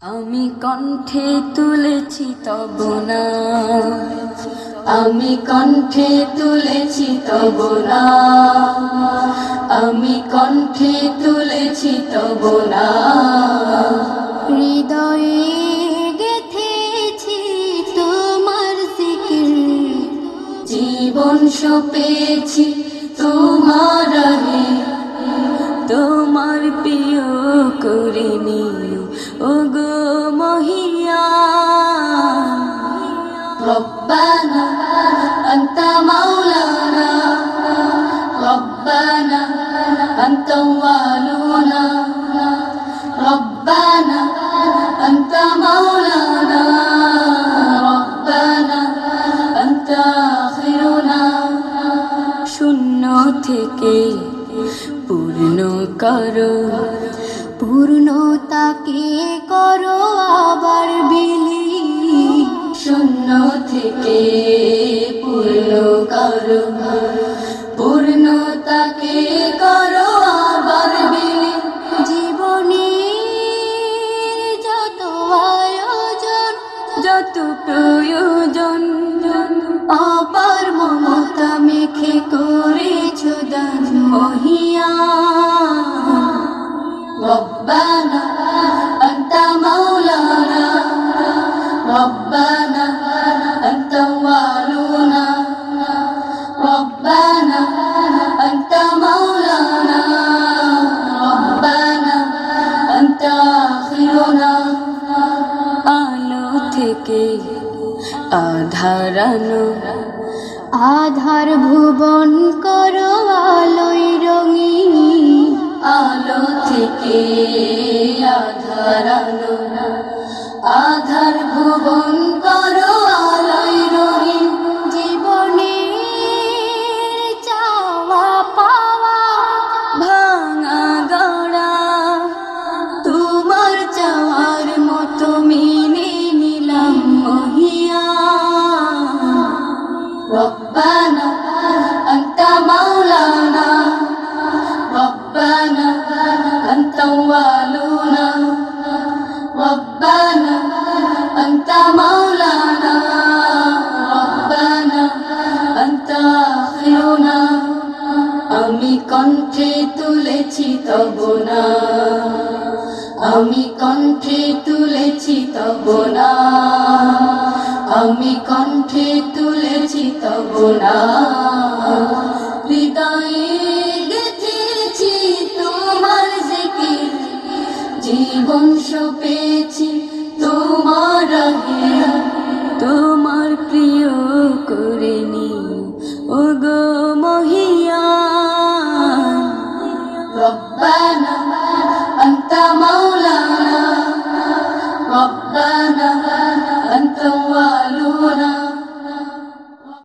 আমি কণ্ঠে তুলেছি তব নাম, আমি কণ্ঠে তুলেছি তব নাম, আমি কণ্ঠে তুলেছি তব নাম। হৃদয়ে গেথেছি তোমার জিকির, জীবন সঁপেছি তোমার রাহে, তোমার প্রিয় করে নিও ওগো মহিয়ান। রব্বানা আনতা মাওলানা, রব্বানা আনতা ওয়ালুনা, রব্বানা আনতা মাওলানা, রব্বানা আনতা আখিরুনা। শূন্য থেকে পূর্ণ করো, পূর্ণতাকে করো আবার বিলীন। শূন্য থেকে পূর্ণ করো, পূর্ণতাকে করো আবার বিলীন। জীবনে যত আয়োজন, যত প্রয়োজন, অপার মমতা মেখে করেছো দান মহিয়ান। রব্বানা আনতা মাওলানা, রব্বানা আনতা ওয়ালুনা, রব্বানা আনতা মাওলানা, রব্বানা আনতা আখিরুনা। আলো থেকে আধার আনো, আধার ভুবন করো আলোয় রঙিন। আলো থেকে আধার আলো, আধার ভুবন করো আলোয় রঙিন। জীবনের চাওয়া পাওয়া ভাঙা গড়া, তোমার চাওয়ার মতো মেনে নিলাম মহিয়ান। রব্বানা আনতা মাওলানা, রব্বানা আনতা ওয়ালুনা, রব্বানা আনতা মাওলানা, রব্বানা আনতা আখিরুনা। আমি কণ্ঠে তুলেছি তব নাম, আমি কণ্ঠে তুলেছি তব নাম, আমি কণ্ঠে তুলেছি তব নাম। হৃদয়ে গেথেছি তোমার জিকির, জীবন সঁপেছি তোমার রাহে, তোমার প্রিয় করে নিও ওগো মহিয়ান। রব্বানা আনতা মাওলানা,